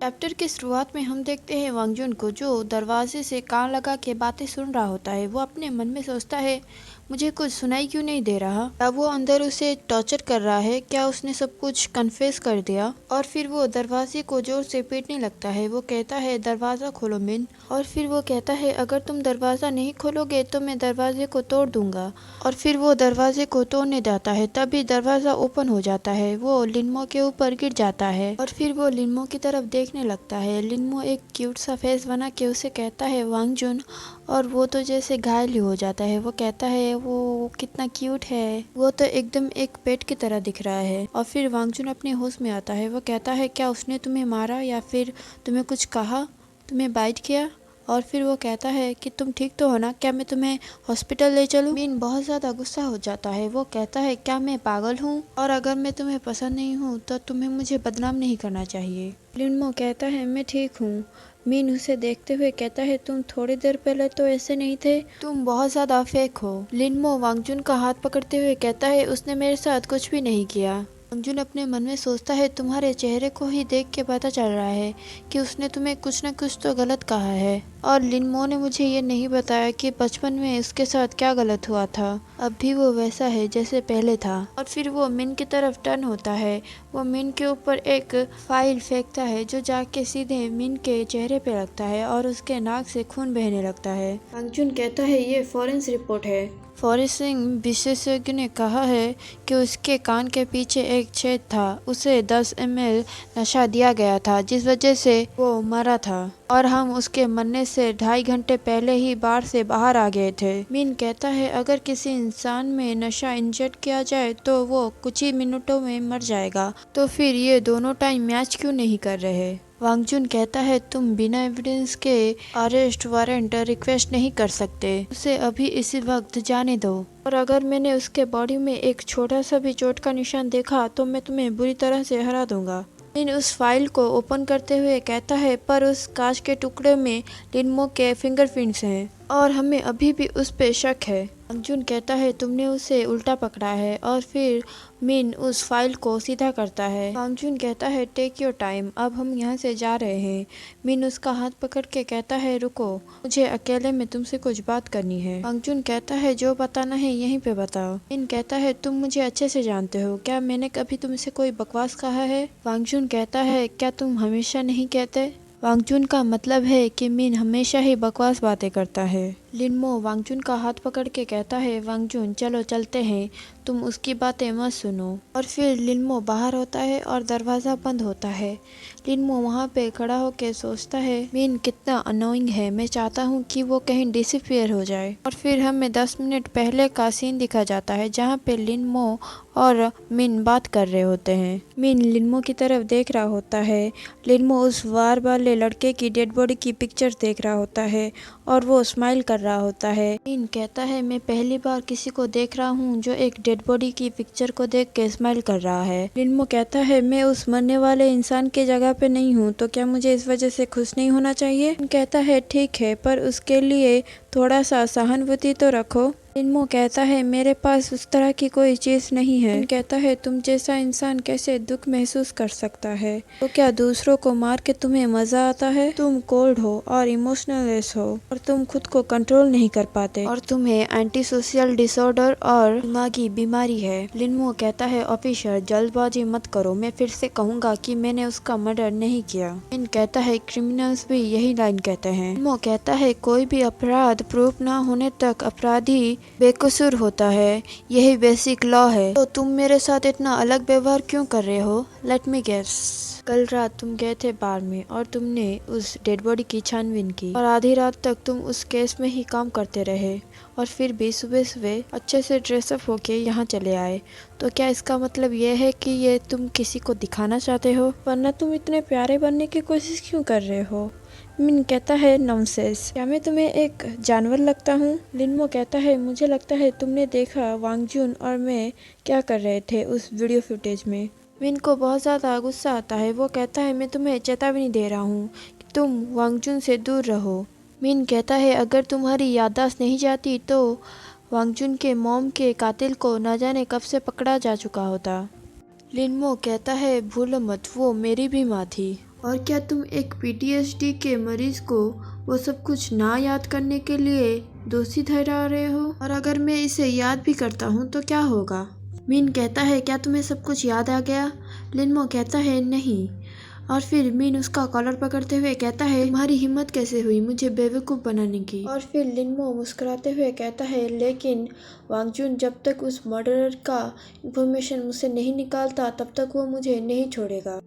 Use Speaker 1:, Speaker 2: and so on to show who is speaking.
Speaker 1: Chapter की शुरुआत में हम देखते हैं वांगजुन को, जो दरवाजे से कान लगा के बातें सुन रहा होता है। वो अपने मन में सोचता है, मुझे कुछ सुनाई क्यों नहीं दे रहा? क्या वो अंदर उसे टॉर्चर कर रहा है? क्या उसने सब कुछ कन्फेस कर दिया? और फिर वो दरवाजे को जोर से पीटने लगता है। वो कहता है, दरवाजा खोलो मिन। और फिर वो कहता है, अगर तुम दरवाजा नहीं खोलोगे तो मैं दरवाजे को तोड़ दूंगा। और फिर वो दरवाजे को तोड़ने जाता है, तभी दरवाजा ओपन हो जाता है। वो लिनमो के ऊपर गिर जाता है और फिर वो लिनमो की तरफ देखने लगता है। लिनमो एक क्यूट सा फेस बना के उसे कहता है, वांगजुन। और वो तो जैसे घायल ही हो जाता है। वो कहता है, वो कितना क्यूट है, वो तो एकदम एक पेट की तरह दिख रहा है। और फिर वांगजुन अपने होश में आता है। वो कहता है, क्या उसने तुम्हें मारा या फिर तुम्हें कुछ कहा, तुम्हें बाइट किया? और फिर वो कहता है कि तुम ठीक तो हो ना, क्या मैं तुम्हें हॉस्पिटल ले चलूं? मिन बहुत ज़्यादा गुस्सा हो जाता है। वो कहता है, क्या मैं पागल हूँ? और अगर मैं तुम्हें पसंद नहीं हूँ तो तुम्हें मुझे बदनाम नहीं करना चाहिए। लिनमो कहता है, मैं ठीक हूँ। मिन उसे देखते हुए कहता है, तुम थोड़ी देर पहले तो ऐसे नहीं थे, तुम बहुत ज़्यादा फेक हो। लिनमो वांगजुन का हाथ पकड़ते हुए कहता है, उसने मेरे साथ कुछ भी नहीं किया। वांगजुन अपने मन में सोचता है, तुम्हारे चेहरे को ही देख के पता चल रहा है कि उसने तुम्हें कुछ न कुछ तो गलत कहा है। और लिनमो ने मुझे ये नहीं बताया कि बचपन में उसके साथ क्या गलत हुआ था। अब भी वो वैसा है जैसे पहले था। और फिर वो मिन की तरफ टर्न होता है। वो मिन के ऊपर एक फाइल फेंकता है, जो जाके सीधे मिन के चेहरे पे लगता है और उसके नाक से खून बहने लगता है। वांगजुन कहता है, ये फॉरेंसिक रिपोर्ट है। फॉरेंसिक विशेषज्ञ ने कहा है कि उसके कान के पीछे एक छेद था। उसे 10 ml नशा दिया गया था, जिस वजह से वो मरा था। और हम उसके मरने से 2.5 घंटे पहले ही बार से बाहर आ गए थे। मिन कहता है, अगर किसी इंसान में नशा इंजेक्ट किया जाए तो वो कुछ ही मिनटों में मर जाएगा, तो फिर ये दोनों टाइम मैच क्यों नहीं कर रहे? वांगजुन कहता है, तुम बिना एविडेंस के अरेस्ट वारंट रिक्वेस्ट नहीं कर सकते। उसे अभी इसी वक्त जाने दो। और अगर मैंने उसके बॉडी में एक छोटा सा भी चोट का निशान देखा तो मैं तुम्हें बुरी तरह से हरा दूंगा। मिन उस फाइल को ओपन करते हुए कहता है, पर उस कांच के टुकड़े में लिनमो के फिंगरप्रिंट्स हैं और हमें अभी भी उस पे शक है। वांगजुन कहता है, तुमने उसे उल्टा पकड़ा है। और फिर मिन उस फाइल को सीधा करता है। वांगजुन कहता है, टेक योर टाइम, अब हम यहाँ से जा रहे हैं। मिन उसका हाथ पकड़ के कहता है, रुको, मुझे अकेले में तुमसे कुछ बात करनी है। वांगजुन कहता है, जो बताना है यहीं पे बताओ। मिन कहता है, तुम मुझे अच्छे से जानते हो, क्या मैंने कभी तुमसे कोई बकवास कहा है? वांगजुन कहता है, क्या तुम हमेशा नहीं कहते? वांगजुन का मतलब है कि मिन हमेशा ही बकवास बातें करता है। लिनमो वांगजुन का हाथ पकड़ के कहता है, वांगजुन चलो चलते हैं, तुम उसकी बातें मत सुनो। और फिर लिनमो बाहर होता है और दरवाज़ा बंद होता है। लिनमो वहाँ पे खड़ा होकर सोचता है, मिन कितना अनोइंग है, मैं चाहता हूँ कि वो कहीं डिसअपीयर हो जाए। और फिर हमें 10 मिनट पहले का सीन दिखा जाता है, जहाँ पे लिनमो और मिन बात कर रहे होते हैं। मिन लिनमो की तरफ देख रहा होता है। लिनमो उस वार वाले लड़के की डेड बॉडी की पिक्चर देख रहा होता है और वो स्माइल कर रहा होता है। मिन कहता है, मैं पहली बार किसी को देख रहा हूँ जो एक डेड बॉडी की पिक्चर को देख के स्माइल कर रहा है। लिनमो कहता है, मैं उस मरने वाले इंसान के जगह पे नहीं हूँ, तो क्या मुझे इस वजह से खुश नहीं होना चाहिए? मिन कहता है, ठीक है, पर उसके लिए थोड़ा सा सहानुभूति तो रखो। लिनमो कहता है, मेरे पास उस तरह की कोई चीज़ नहीं है। मिन कहता है, तुम जैसा इंसान कैसे दुख महसूस कर सकता है? तो क्या दूसरों को मार के तुम्हें मजा आता है? तुम कोल्ड हो और इमोशनलेस हो और तुम खुद को कंट्रोल नहीं कर पाते और तुम्हें एंटी सोशल डिसऑर्डर और दिमागी बीमारी है। लिनमो कहता है, ऑफिसर जल्दबाजी मत करो, मैं फिर से कहूँगा कि मैंने उसका मर्डर नहीं किया। मिन कहता है, क्रिमिनल्स भी यही लाइन कहते हैं। लिनमो कहता है, कोई भी अपराध प्रूफ ना होने तक अपराधी बेकसूर होता है, यही बेसिक लॉ है। तो तुम मेरे साथ इतना अलग व्यवहार क्यों कर रहे हो? लेट मी गेस, कल रात तुम गए थे बार में और तुमने उस डेड बॉडी की छानबीन की और आधी रात तक तुम उस केस में ही काम करते रहे और फिर भी सुबह सुबह अच्छे से ड्रेसअप होके यहाँ चले आए। तो क्या इसका मतलब ये है कि ये तुम किसी को दिखाना चाहते हो? वरना तुम इतने प्यारे बनने की कोशिश क्यों कर रहे हो? मिन कहता है, नॉनसेंस, क्या मैं तुम्हें एक जानवर लगता हूँ? लिनमो कहता है, मुझे लगता है तुमने देखा वांगजुन और मैं क्या कर रहे थे उस वीडियो फुटेज में। मिन को बहुत ज़्यादा गुस्सा आता है। वो कहता है, मैं तुम्हें चेतावनी दे रहा हूँ कि तुम वांगजुन से दूर रहो। मिन कहता है, अगर तुम्हारी याददाश्त नहीं जाती तो वांगजुन के मॉम के कातिल को न जाने कब से पकड़ा जा चुका होता। लिनमो कहता है, भूलो मत, वो मेरी भी माँ थी और क्या तुम एक पीटीएसडी के मरीज को वो सब कुछ ना याद करने के लिए दोषी ठहरा रहे हो? और अगर मैं इसे याद भी करता हूँ तो क्या होगा? मीन कहता है, क्या तुम्हें सब कुछ याद आ गया? लिनमो कहता है, नहीं। और फिर मीन उसका कॉलर पकड़ते हुए कहता है, तुम्हारी हिम्मत कैसे हुई मुझे बेवकूफ़ बनाने की? और फिर लिनमो मुस्कुराते हुए कहता है, लेकिन वांगजुन जब तक उस मर्डरर का इंफॉर्मेशन मुझसे नहीं निकालता तब तक वो मुझे नहीं छोड़ेगा।